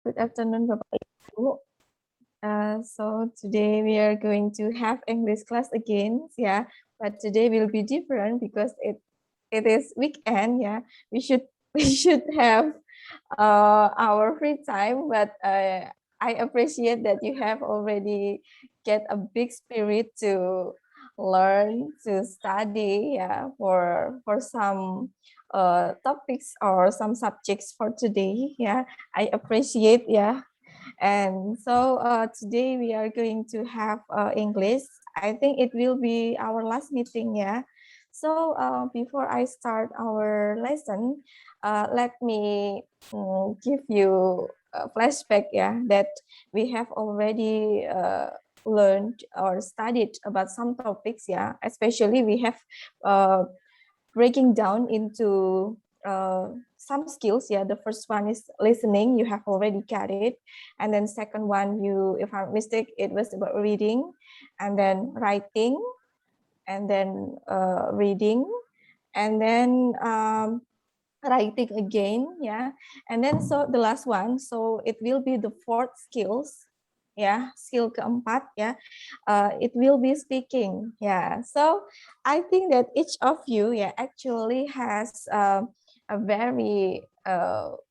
Good afternoon, Bapak Ibu. So today we are going to have English class again, yeah. But today will be different because it is weekend, yeah. We should we should have our free time, but I appreciate that you have already get a big spirit to learn to study, yeah, for some topics or some subjects for today, yeah. I appreciate, yeah. And so today we are going to have English. I think it will be our last meeting, yeah. So before I start our lesson, let me give you a flashback, yeah, that we have already learned or studied about some topics, yeah. Especially we have breaking down into some skills. Yeah, the first one is listening. You have already got it, and then second one, if I'm mistake, it was about reading, and then writing, and then reading, and then writing again. Yeah, and then so the last one. So it will be the fourth skills. Yeah, skill keempat. Yeah, it will be speaking. Yeah, so I think that each of you, yeah, actually has a very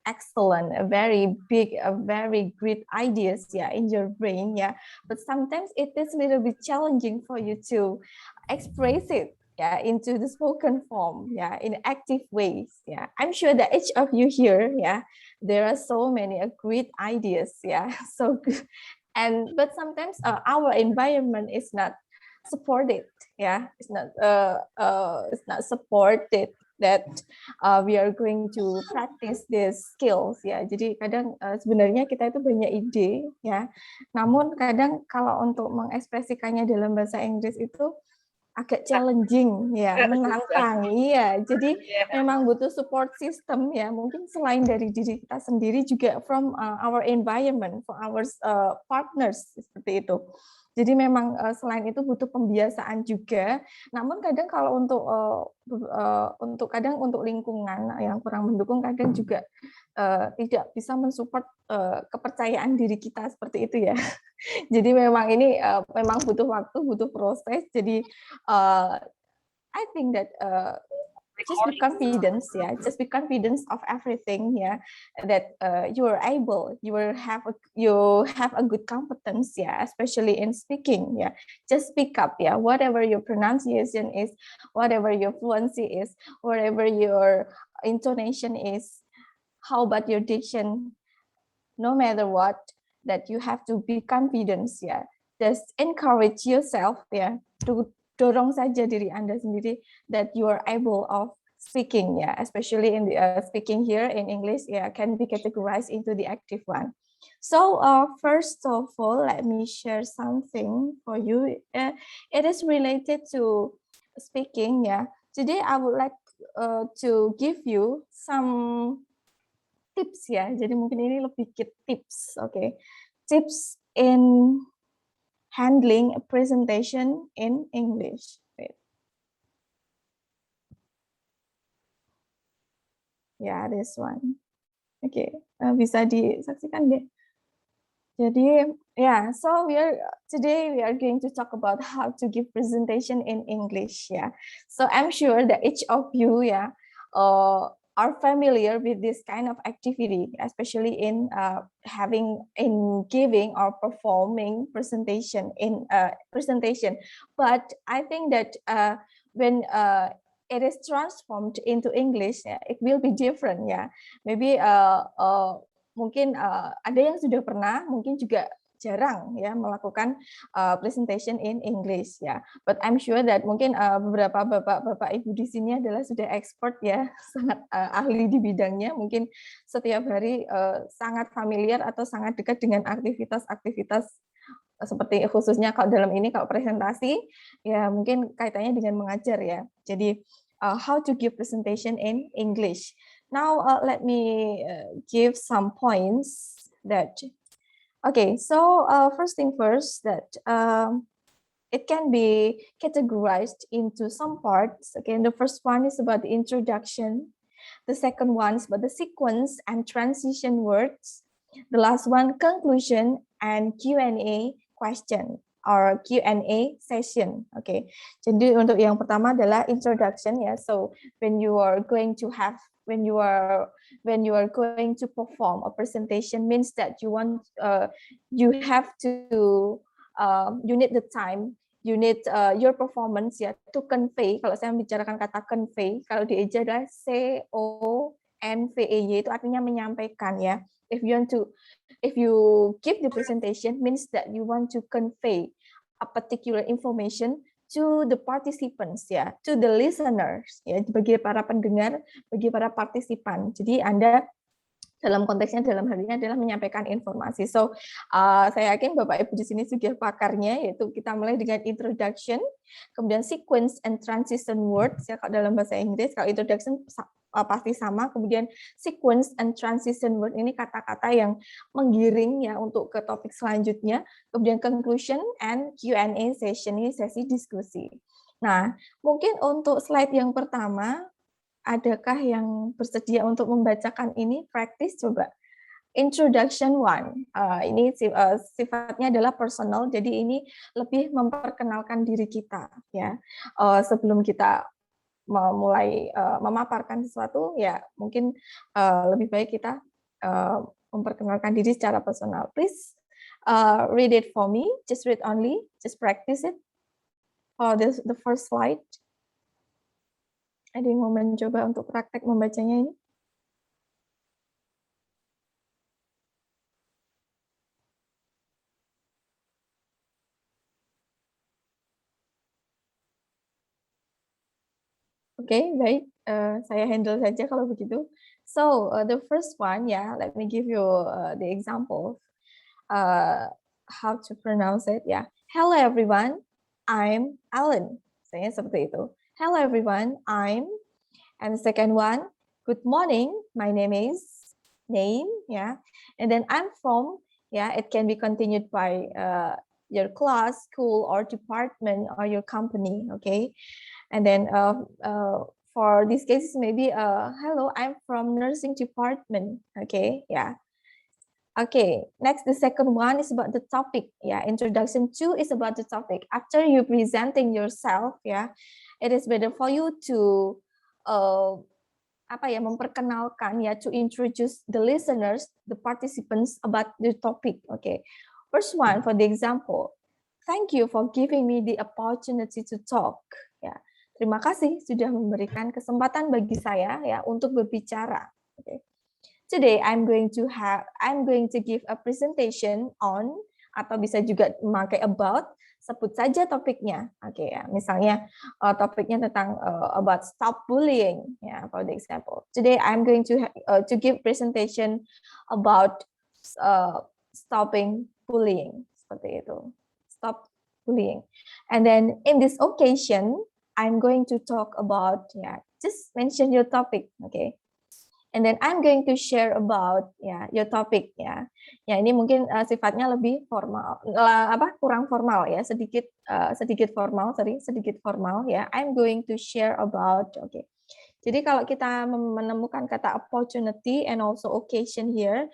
excellent, a very big, a very great ideas, yeah, in your brain, yeah. But sometimes it is a little bit challenging for you to express it, yeah, into the spoken form, yeah, in active ways, yeah. I'm sure that each of you here, yeah, there are so many great ideas, yeah. So good. And but sometimes our environment is not supported, yeah, it's not supported that we are going to practice these skills, ya. Jadi kadang sebenarnya kita itu banyak ide, ya. Namun kadang kalau untuk mengekspresikannya dalam bahasa Inggris itu agak challenging, ya, menantang, iya. Jadi memang butuh support system, ya. Mungkin selain dari diri kita sendiri juga from our environment, for our partners seperti itu. Jadi memang selain itu butuh pembiasaan juga. Namun kadang kalau untuk kadang untuk lingkungan yang kurang mendukung, kadang juga tidak bisa mensupport kepercayaan diri kita seperti itu, ya. Jadi memang ini memang butuh waktu, butuh proses. Jadi I think that just be confident, yeah. Just be confident of everything, yeah. That you are able, you have a good competence, yeah. Especially in speaking, yeah. Just speak up, yeah. Whatever your pronunciation is, whatever your fluency is, whatever your intonation is, how about your diction? No matter what, that you have to be confident, ya. Just encourage yourself, ya. Dorong saja diri Anda sendiri that you are able of speaking, ya. Especially in the speaking here in English, ya, can be categorized into the active one. So first of all, let me share something for you. It is related to speaking, ya. Today I would like to give you some tips, ya. Jadi mungkin ini lebih ke tips, oke. Okay. Tips in handling a presentation in English. Wait. Ya, this one. Oke, okay. Bisa disaksikan deh. Jadi, yeah, so today we are going to talk about how to give presentation in English, yeah. So I'm sure that each of you, yeah, are familiar with this kind of activity, especially in giving or performing presentation in presentation. But I think that when it is transformed into English, yeah, it will be different, yeah. Maybe mungkin ada yang sudah pernah, mungkin juga jarang, ya, melakukan presentation in English, ya. But I'm sure that mungkin beberapa bapak ibu di sini adalah sudah expert, ya, sangat ahli di bidangnya, mungkin setiap hari sangat familiar atau sangat dekat dengan aktivitas-aktivitas seperti khususnya kalau dalam ini kalau presentasi, ya mungkin kaitannya dengan mengajar, ya. Jadi how to give presentation in English. Now, let me give some points that, okay, so first thing first, that it can be categorized into some parts. Okay, and the first one is about the introduction. The second one is about the sequence and transition words. The last one, conclusion and Q&A question or Q&A session. Okay. Jadi untuk yang pertama adalah introduction ya. So when you are going to perform a presentation means that you have to you need the time, you need your performance ya to convey. Kalau saya membicarakan kata convey, kalau di Eja adalah CONVEY, itu artinya menyampaikan ya. If you give the presentation means that you want to convey a particular information to the participants ya, to the listeners ya, bagi para pendengar, bagi para partisipan. Jadi Anda dalam konteksnya dalam hal ini adalah menyampaikan informasi. So saya yakin Bapak Ibu di sini sudah pakarnya, yaitu kita mulai dengan introduction, kemudian sequence and transition words ya, kalau dalam bahasa Inggris. Kalau introduction pasti sama, kemudian sequence and transition word ini kata-kata yang menggiring ya untuk ke topik selanjutnya, kemudian conclusion and Q&A session, ini sesi diskusi. Nah, mungkin untuk slide yang pertama, adakah yang bersedia untuk membacakan ini? Praktis coba. Introduction one. Ini sifatnya adalah personal, jadi ini lebih memperkenalkan diri kita ya. Sebelum kita memulai memaparkan sesuatu, ya mungkin lebih baik kita memperkenalkan diri secara personal. Please read it for me. Just read only. Just practice it. The first slide. Ada yang mau mencoba untuk praktek membacanya ini? Oke, baik. Saya handle saja kalau begitu. So, the first one, yeah, let me give you the example. How to pronounce it, yeah. Hello everyone, I'm Alan. Saya seperti itu. Hello everyone, I'm. And the second one, good morning, my name is, name, yeah. And then I'm from, yeah, it can be continued by your class, school, or department, or your company, okay. And then for these cases, maybe, hello, I'm from nursing department, okay, yeah. Okay, next, the second one is about the topic. Yeah, introduction two is about the topic. After you presenting yourself, yeah, it is better for you to memperkenalkan ya, to introduce the listeners, the participants about the topic. Okay, first one for the example. Thank you for giving me the opportunity to talk. Ya, terima kasih sudah memberikan kesempatan bagi saya ya untuk berbicara. Okay. Today I'm going to give a presentation on, atau bisa juga memakai about, sebut saja topiknya. Oke ya, misalnya topiknya tentang about stop bullying ya, for the example. Today I'm going to give presentation about stopping bullying, seperti itu. Stop bullying. And then in this occasion I'm going to talk about, ya, just mention your topic, okay. And then I'm going to share about your topic ya. Ya, ini mungkin sifatnya lebih formal, kurang formal ya, sedikit formal ya. I'm going to share about, okay. Jadi kalau kita menemukan kata opportunity and also occasion here,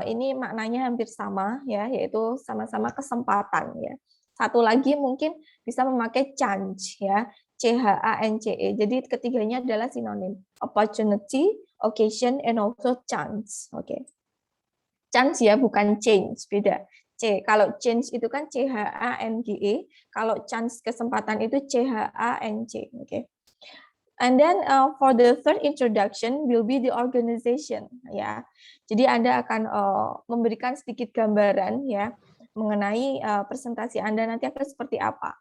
ini maknanya hampir sama ya, yaitu sama-sama kesempatan ya. Satu lagi mungkin bisa memakai chance ya, CHANCE. Jadi ketiganya adalah sinonim, opportunity, occasion, and also chance. Oke. Okay. Chance ya, bukan change, beda. Kalau change itu kan CHANGE, kalau chance kesempatan itu CHANC. Oke. Okay. And then for the third introduction will be the organization ya. Jadi Anda akan memberikan sedikit gambaran ya mengenai presentasi Anda nanti akan seperti apa.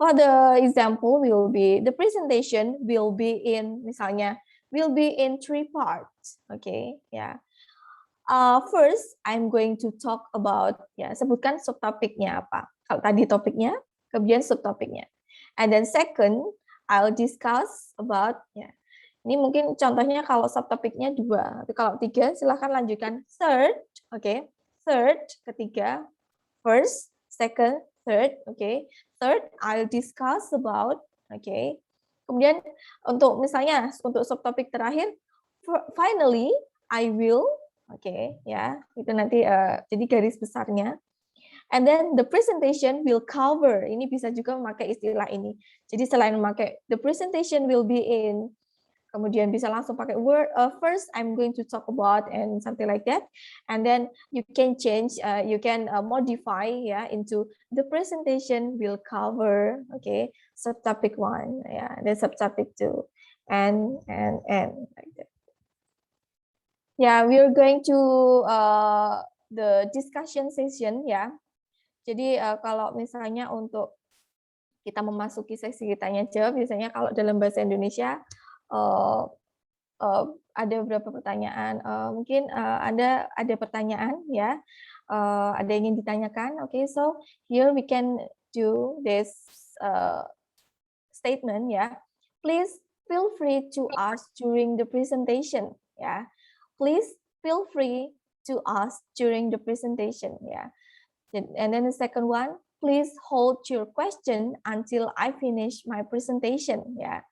For the example the presentation will be in, misalnya will be in 3 parts. Okay, ya. First, I'm going to talk about, ya, sebutkan subtopiknya apa. Kalau tadi topiknya, kemudian subtopiknya. And then second, I'll discuss about, ya. Ini mungkin contohnya kalau subtopiknya 2, tapi kalau 3 silahkan lanjutkan. Third, okay. Third, ketiga. First, second, third, okay. Third, I'll discuss about, okay. Kemudian untuk misalnya untuk subtopik terakhir, finally I will, Oke, ya. Itu nanti jadi garis besarnya. And then the presentation will cover. Ini bisa juga memakai istilah ini. Jadi selain memakai the presentation will be in, kemudian bisa langsung pakai word first I'm going to talk about and something like that, and then you can change, you can modify ya into the presentation will cover, okay, subtopic 1, yeah, then subtopic 2, and like that. Yeah, we are going to the discussion session ya. Jadi kalau misalnya untuk kita memasuki sesi tanya jawab, biasanya kalau dalam bahasa Indonesia ada beberapa pertanyaan. Mungkin ada pertanyaan ya, ada yang ingin ditanyakan. Okay, so here we can do this statement ya. Please feel free to ask during the presentation ya. Please feel free to ask during the presentation ya. And then the second one, please hold your question until I finish my presentation ya.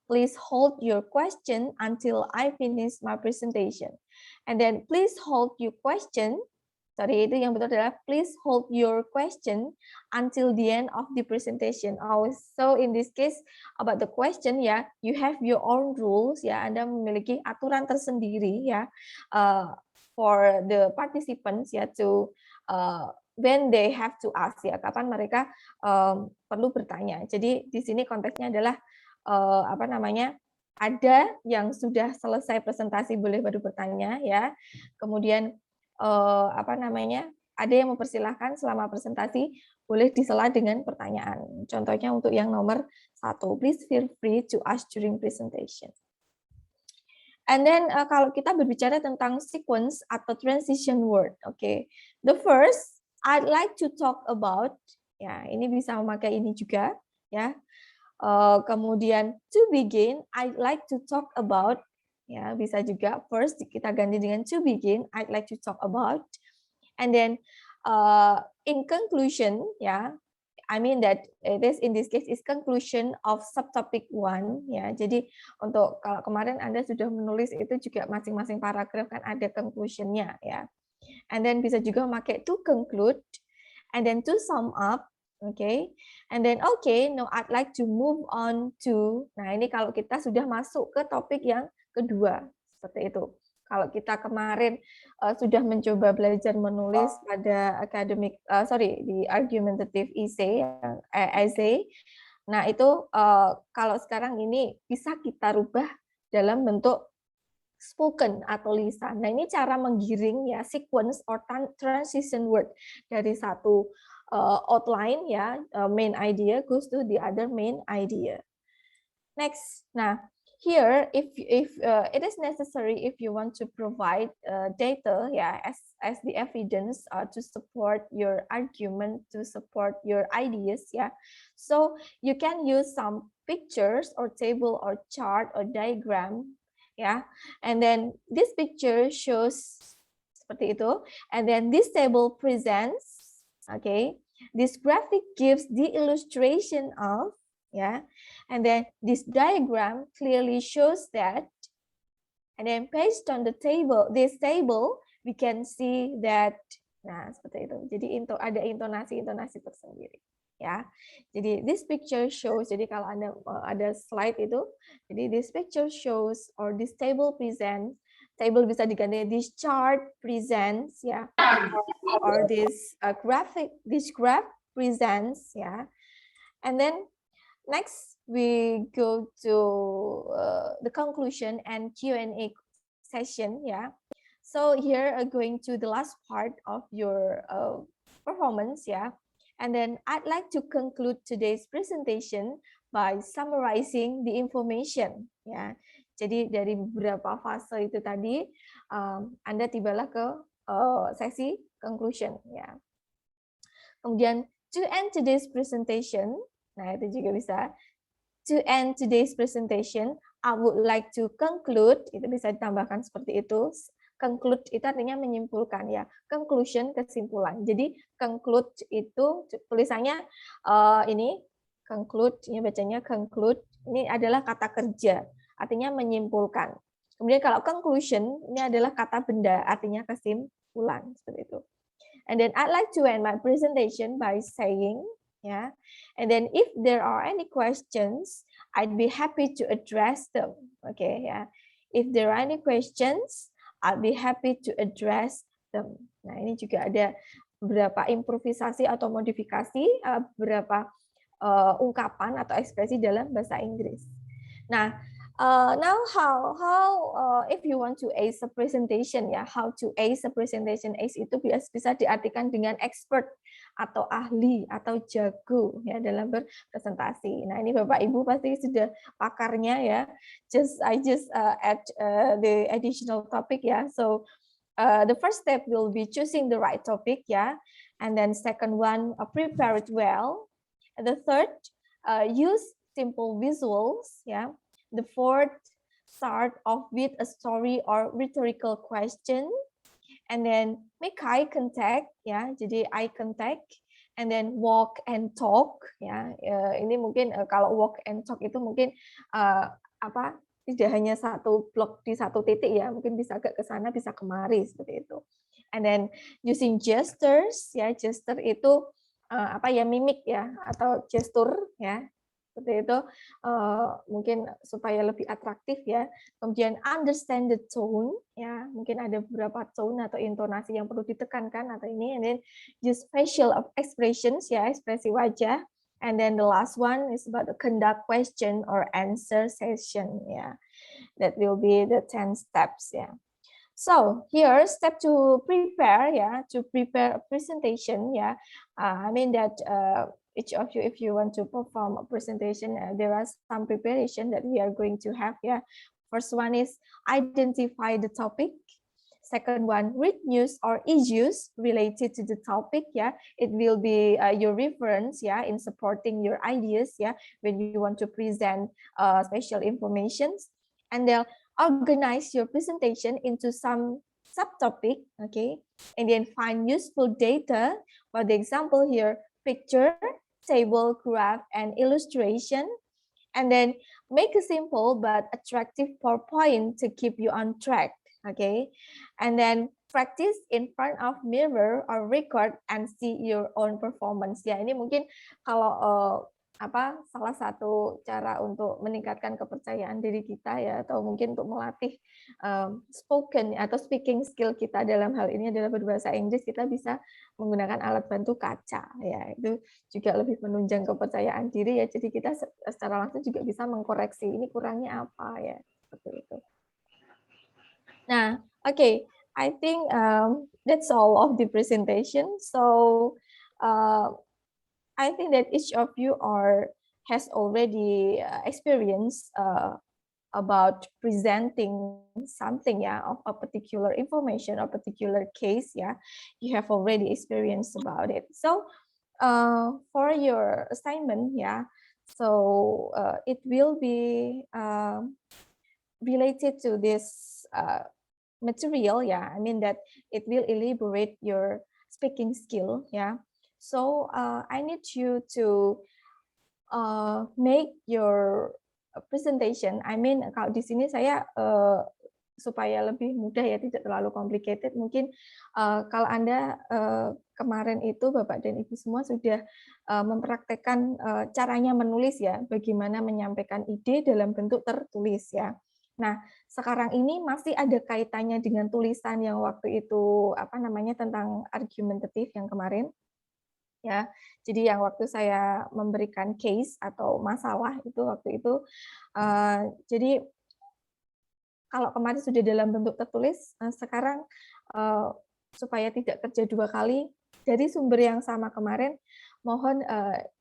Please hold your question until I finish my presentation. And then please hold your question. Sorry, itu yang betul adalah please hold your question until the end of the presentation. So in this case about the question ya, you have your own rules ya. Anda memiliki aturan tersendiri ya for the participants ya to when they have to ask ya, kapan mereka perlu bertanya. Jadi di sini konteksnya adalah apa namanya, ada yang sudah selesai presentasi boleh baru bertanya ya, kemudian apa namanya, ada yang mempersilahkan selama presentasi boleh disela dengan pertanyaan. Contohnya untuk yang nomor 1, please feel free to ask during presentation. And then kalau kita berbicara tentang sequence atau transition word, okay. The first I'd like to talk about, ya ini bisa memakai ini juga ya. Kemudian to begin, I'd like to talk about, ya bisa juga first kita ganti dengan to begin, I'd like to talk about, and then in conclusion, ya, I mean that this in this case is conclusion of subtopic 1, ya. Jadi untuk kalau kemarin Anda sudah menulis itu juga masing-masing paragraf kan ada conclusion-nya, ya. And then bisa juga memakai to conclude, and then to sum up. Okay, and then now I'd like to move on to. Nah ini kalau kita sudah masuk ke topik yang kedua seperti itu. Kalau kita kemarin sudah mencoba belajar menulis pada academic, di argumentative essay. Nah itu kalau sekarang ini bisa kita rubah dalam bentuk spoken atau lisan. Nah ini cara menggiring ya sequence or transition word dari satu outline ya, main idea goes to the other main idea. Next, nah here if it is necessary, if you want to provide data ya as the evidence to support your argument, to support your ideas ya, so you can use some pictures or table or chart or diagram ya, and then this picture shows seperti itu, and then this table presents. Okay, this graphic gives the illustration of, yeah, and then this diagram clearly shows that, and then based on the table, this table, we can see that, nah seperti itu. Jadi ada intonasi tersendiri, ya. Jadi this picture shows. Jadi kalau Anda ada slide itu, jadi this picture shows or this table presents. Table bisa diganti this chart presents ya, or this this graph presents ya. And then next we go to the conclusion and Q&A session ya. So here going to the last part of your performance ya. And then I'd like to conclude today's presentation by summarizing the information ya. Jadi dari beberapa fase itu tadi, Anda tibalah ke sesi conclusion ya. Kemudian to end today's presentation, nah itu juga bisa. To end today's presentation, I would like to conclude, itu bisa ditambahkan seperti itu. Conclude itu artinya menyimpulkan ya. Conclusion, kesimpulan. Jadi conclude itu tulisannya ini conclude, ini bacanya conclude. Ini adalah kata kerja, artinya menyimpulkan. Kemudian kalau conclusion ini adalah kata benda, artinya kesimpulan seperti itu. And then I'd like to end my presentation by saying, yeah, and then if there are any questions, I'd be happy to address them. Okay, yeah. If there are any questions, I'll be happy to address them. Nah, ini juga ada beberapa improvisasi atau modifikasi beberapa ungkapan atau ekspresi dalam bahasa Inggris. Nah, now if you want to ace a presentation ya, how to ace a presentation. Ace itu bisa diartikan dengan expert atau ahli atau jago ya dalam berpresentasi. Nah, ini Bapak Ibu pasti sudah pakarnya ya. I just add the additional topic ya. So the first step will be choosing the right topic ya, and then second one prepare it well. And the third, use simple visuals. Yeah. The fourth, start off with a story or rhetorical question, and then make eye contact. Ya, jadi eye contact, and then walk and talk. Ya, ini mungkin kalau walk and talk itu mungkin apa? Tidak hanya satu blok di satu titik ya, mungkin bisa agak ke sana, bisa kemari seperti itu. And then using gestures. Ya, gesture itu apa ya, mimik ya atau gestur ya seperti itu, mungkin supaya lebih atraktif ya. Kemudian understand the tone ya, mungkin ada beberapa tone atau intonasi yang perlu ditekankan atau ini, and then use facial expressions ya, ekspresi wajah, and then the last one is about the conduct question or answer session ya. That will be the 10 steps ya. So here, step to prepare, to prepare a presentation, I mean that each of you, if you want to perform a presentation, there are some preparation that we are going to have, First one is identify the topic. Second one, read news or issues related to the topic, It will be your reference, in supporting your ideas, when you want to present special informations. And then organize your presentation into some subtopic, okay? And then find useful data. For the example here, picture, table, graph, and illustration. And then make a simple but attractive PowerPoint to keep you on track, okay? And then practice in front of mirror or record and see your own performance. Ya, ini mungkin kalau salah satu cara untuk meningkatkan kepercayaan diri kita ya, atau mungkin untuk melatih spoken atau speaking skill kita dalam hal ini adalah berbahasa Inggris, kita bisa menggunakan alat bantu kaca ya, itu juga lebih menunjang kepercayaan diri ya, jadi kita secara langsung juga bisa mengkoreksi ini kurangnya apa ya, seperti itu. Nah, okay, I think that's all of the presentation. So I think that each of you has already experienced about presenting something, of a particular information or particular case, you have already experienced about it. So for your assignment, so it will be related to this material, I mean that it will elaborate your speaking skill, So I need you to make your presentation. I mean kalau di sini saya supaya lebih mudah ya, tidak terlalu complicated. Mungkin kalau Anda kemarin itu Bapak dan Ibu semua sudah mempraktekkan caranya menulis ya, bagaimana menyampaikan ide dalam bentuk tertulis ya. Nah, sekarang ini masih ada kaitannya dengan tulisan yang waktu itu tentang argumentatif yang kemarin. Ya, jadi yang waktu saya memberikan case atau masalah itu waktu itu, jadi kalau kemarin sudah dalam bentuk tertulis, sekarang supaya tidak kerja 2 kali dari sumber yang sama kemarin, mohon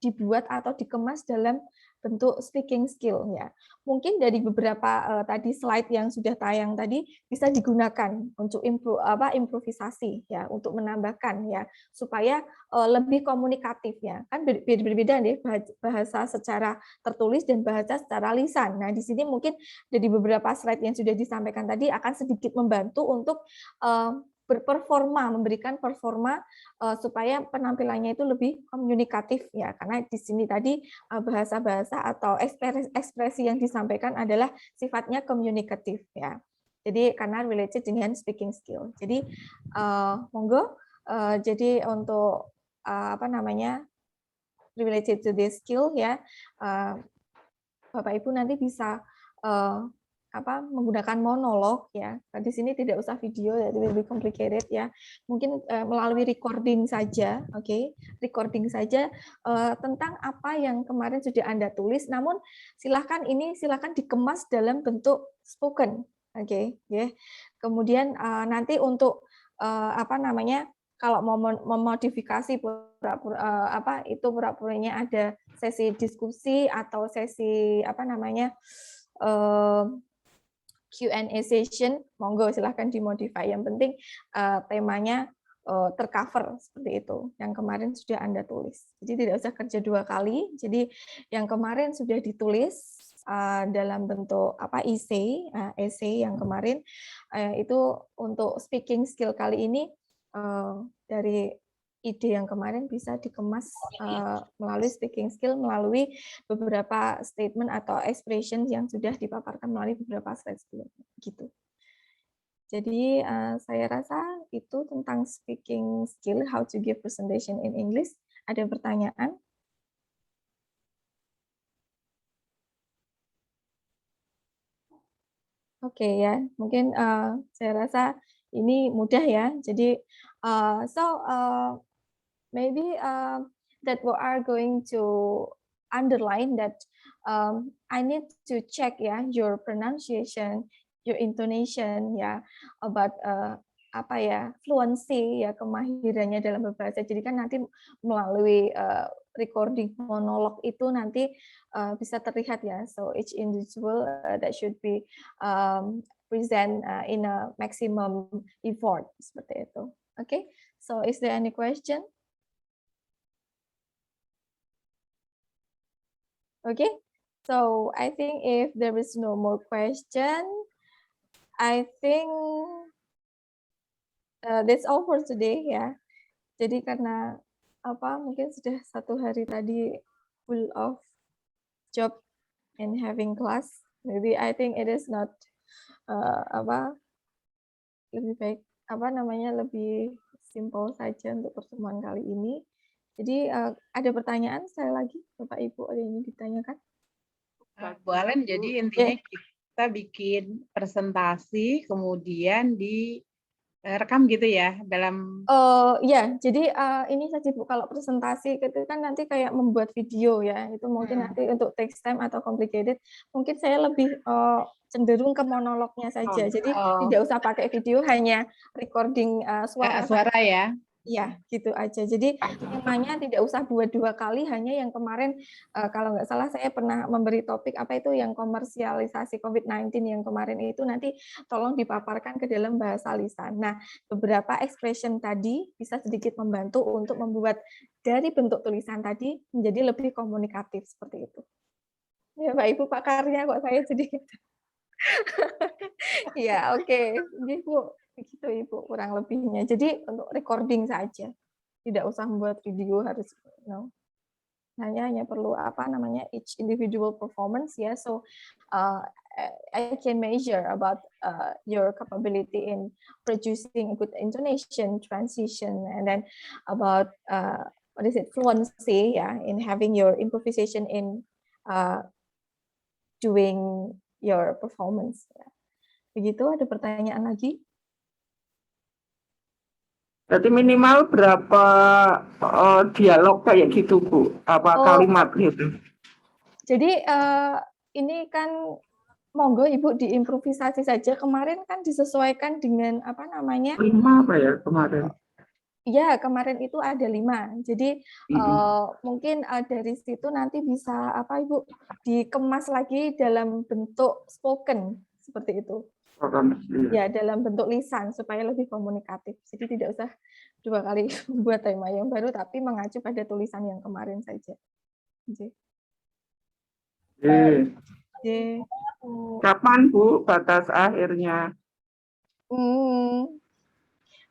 dibuat atau dikemas dalam bentuk speaking skill ya. Mungkin dari beberapa tadi slide yang sudah tayang tadi bisa digunakan untuk improvisasi ya, untuk menambahkan ya, supaya lebih komunikatif ya. Kan berbeda nih bahasa secara tertulis dan bahasa secara lisan. Nah, di sini mungkin dari beberapa slide yang sudah disampaikan tadi akan sedikit membantu untuk berperforma, memberikan performa supaya penampilannya itu lebih komunikatif ya, karena di sini tadi bahasa-bahasa atau ekspresi yang disampaikan adalah sifatnya komunikatif ya. Jadi karena related dengan speaking skill. Jadi monggo. Jadi untuk apa namanya related to this skill ya, Bapak Ibu nanti bisa menggunakan monolog ya. Di sini tidak usah video, jadi lebih complicated ya. Mungkin melalui recording saja, oke? Recording saja tentang apa yang kemarin sudah Anda tulis. Namun silahkan dikemas dalam bentuk spoken, oke? Ya. Kemudian nanti untuk kalau mau memodifikasi pura-puranya ada sesi diskusi atau sesi Q&A session, monggo silahkan dimodify. Yang penting temanya tercover seperti itu. Yang kemarin sudah Anda tulis. Jadi tidak usah kerja 2 kali. Jadi yang kemarin sudah ditulis dalam bentuk essay yang kemarin itu untuk speaking skill kali ini dari ide yang kemarin bisa dikemas melalui speaking skill, melalui beberapa statement atau expression yang sudah dipaparkan melalui beberapa slide sebelumnya. Gitu. Jadi saya rasa itu tentang speaking skill, how to give presentation in English. Ada pertanyaan? Oke ya, mungkin saya rasa ini mudah ya. Jadi maybe that we are going to underline that I need to check your pronunciation, your intonation about fluency kemahirannya dalam berbahasa. Jadi kan nanti melalui recording monolog itu nanti bisa terlihat ya. So each individual that should be present in a maximum effort seperti itu. Okay. So is there any question? Okay, so I think if there is no more question, I think that's all for today ya. Jadi karena mungkin sudah 1 hari tadi full of job and having class, maybe I think it is not lebih baik lebih simple saja untuk pertemuan kali ini. Jadi ada pertanyaan sekali lagi, Bapak Ibu, ada yang ditanyakan? Bu Alen, jadi intinya kita bikin presentasi, kemudian direkam gitu ya dalam. Ya, jadi ini saja Bu, kalau presentasi itu kan nanti kayak membuat video ya, itu mungkin nanti untuk takes time atau complicated, mungkin saya lebih cenderung ke monolognya saja. Jadi tidak usah pakai video, hanya recording suara ya. Iya, gitu aja. Jadi temanya tidak usah 2 kali, hanya yang kemarin kalau nggak salah saya pernah memberi topik itu yang komersialisasi COVID-19 yang kemarin itu nanti tolong dipaparkan ke dalam bahasa lisan. Nah, beberapa expression tadi bisa sedikit membantu untuk membuat dari bentuk tulisan tadi menjadi lebih komunikatif seperti itu. Ya, Pak Ibu pakarnya kok saya sedikit. Iya, oke. Jadi Bu, begitu Ibu kurang lebihnya. Jadi untuk recording saja. Tidak usah membuat video harus hanya perlu each individual performance ya. So I can measure about your capability in producing a good intonation, transition, and then about fluency in having your improvisation in doing your performance. Begitu, ada pertanyaan lagi? Berarti minimal berapa dialog kayak gitu, Bu? Apa kalimat gitu? Jadi ini kan monggo Ibu diimprovisasi saja. Kemarin kan disesuaikan dengan 5 apa ya kemarin? Ya, kemarin itu ada 5. Jadi mungkin dari situ nanti bisa Ibu dikemas lagi dalam bentuk spoken seperti itu. Ya, dalam bentuk lisan supaya lebih komunikatif. Jadi tidak usah 2 kali membuat tema yang baru, tapi mengacu pada tulisan yang kemarin saja. Kapan Bu batas akhirnya?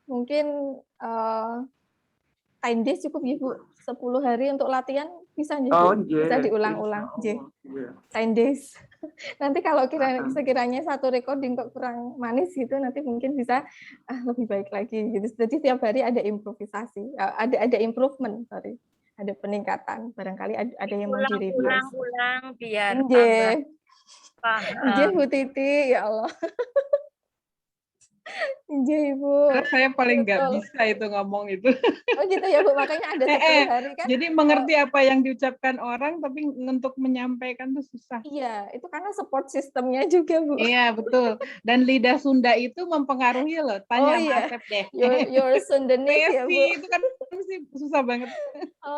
Mungkin 10 days cukup ya Bu. 10 hari untuk latihan bisa nggih Oh, Bu? Bisa iya. diulang-ulang nggih. Iya. 10 days. Nanti kalau sekiranya satu recording kok kurang manis gitu, nanti mungkin bisa lebih baik lagi gitu. Jadi setiap hari ada improvisasi, ada improvement, sorry. Ada peningkatan. Barangkali ada yang mau direview. Ulang-ulang biar tambah Nggih. Nggih paham. Bu Titi, ya Allah. Nggih Ibu. Karena saya paling nggak Betul. bisa itu ngomong itu. Oh gitu ya Bu, makanya ada 10 hari kan. Jadi mengerti apa yang diucapkan orang, tapi untuk menyampaikan tuh susah. Iya, itu karena support sistemnya juga Bu. Iya, betul. Dan lidah Sunda itu mempengaruhi loh. Oh Tanya Mas iya, Asep deh. your Sundanese ya Bu. Pesi itu kan sih susah banget.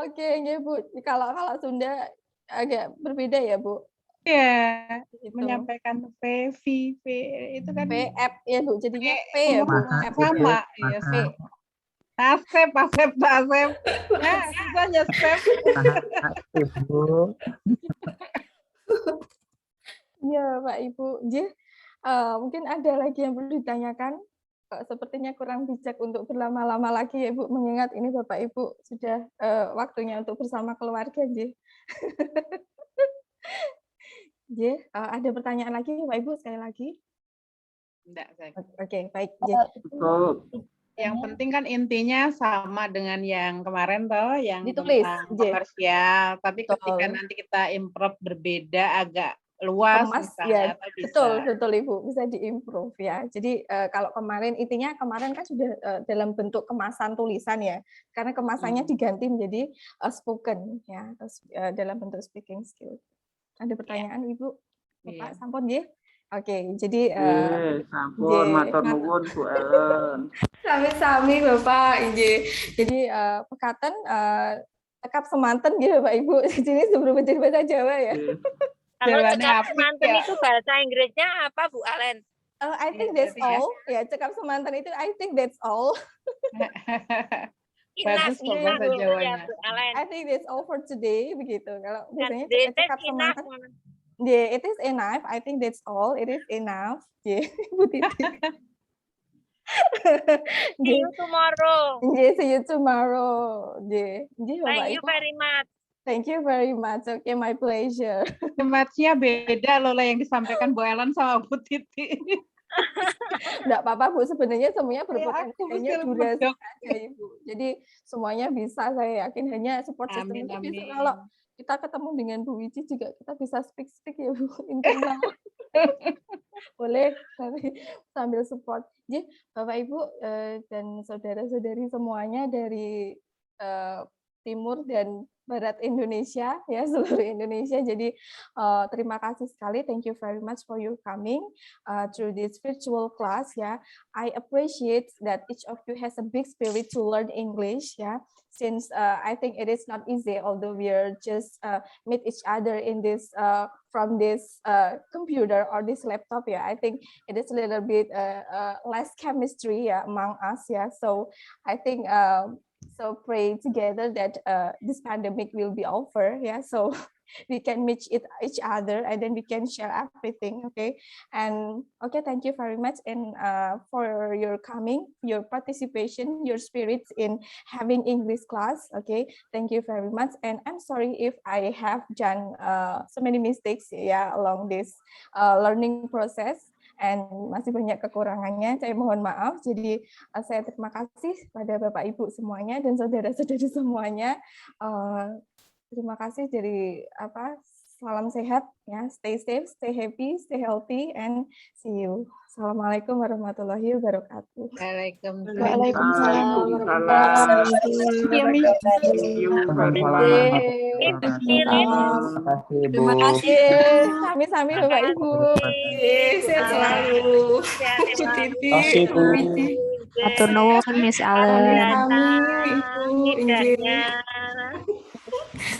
Oke, nggih Bu. Kalau Sunda agak berbeda ya Bu. Iya, Gitu. menyampaikan V itu kan VF ya Bu, jadinya P ya Bu. sama, iya V. Asep. Ya, susahnya Asep. Iya Pak Ibu. Nggih, mungkin ada lagi yang perlu ditanyakan. Sepertinya kurang bijak untuk berlama-lama lagi ya Bu, mengingat ini Bapak Ibu sudah waktunya untuk bersama keluarga nggih. Nggih, ada pertanyaan lagi Pak Ibu sekali lagi? Enggak, saya. Oke, baik. Nggih. Yang penting kan intinya sama dengan yang kemarin toh, yang Ditulis, tentang nggih. komersial. Tapi ketika Betul. nanti kita improve berbeda agak luas Kemas misalnya, ya, atau bisa. betul Ibu, bisa diimprove ya. Jadi kalau kemarin kan sudah dalam bentuk kemasan tulisan ya, karena kemasannya diganti menjadi spoken ya, dalam bentuk speaking skill. Ada pertanyaan Ibu, Bapak sampun nggih? Oke, jadi sampun matur nuwun Bu Ellen. Sami-sami Bapak nggih. Jadi pekaten cekap semanten nggih Bapak Ibu. Jadi sebelum menjadi bahasa Jawa ya. Kalau Jawabannya cekap apik semanten ya. itu bahasa Inggrisnya apa Bu Alen? I think that's all. Ya, cekap semanten itu I think that's all. Bagus kok bahasa Jawanya. Bu Alen. I think that's all for today begitu. Kalau biasanya That's cekap enough. semanten. Yeah, it is enough. I think that's all. It is enough. Yeah, Bu Titi. See you tomorrow. Yeah, see you tomorrow. Yeah, Thank you very much. Thank you very much. Okay, my pleasure. Match-nya beda loh yang disampaikan Bu Ellen sama Bu Titi. Enggak apa-apa Bu, sebenarnya semuanya berpotensi, hanya aku durasi medok. saja Ibu. Jadi semuanya bisa, saya yakin, hanya support system itu bisa. Kalau kita ketemu dengan Bu Wiji juga kita bisa speak ya Bu, internal. Boleh sambil support. Jadi Bapak Ibu dan saudara-saudari semuanya dari timur dan barat Indonesia ya, seluruh Indonesia. Jadi terima kasih sekali. Thank you very much for your coming through this virtual class ya. I appreciate that each of you has a big spirit to learn English ya. Since I think it is not easy, although we are just meet each other in this from this computer or this laptop. Yeah, I think it is a little bit less chemistry among us. Yeah, so I think so pray together that this pandemic will be over. Yeah, so we can meet each other and then we can share everything. Okay, and okay, thank you very much and for your coming, your participation, your spirits in having English class. Okay, thank you very much, and I'm sorry if I have done so many mistakes along this learning process, and masih banyak kekurangannya, saya mohon maaf. Jadi saya terima kasih pada Bapak Ibu semuanya dan saudara-saudari semuanya. Terima kasih dari salam sehat ya, stay safe, stay happy, stay healthy, and see you. Assalamualaikum warahmatullahi wabarakatuh. Waalaikumsalam. Terima kasih. Sami-sami Bapak Ibu. Sehat selalu. Bu Titi. Atur nuwun Miss Alen.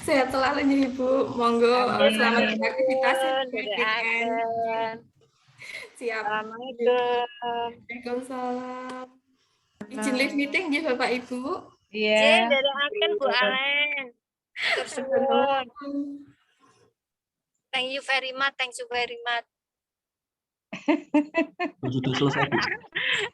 Sehat selalu nih Ibu. Monggo selamat beraktivitas. Siap. Assalamualaikum. Waalaikumsalam. Izin live meeting ya Bapak Ibu. Iya. Dari akan Bu Alen. Tersuwun. Thank you very much. Thank you very much. Sudah selesai.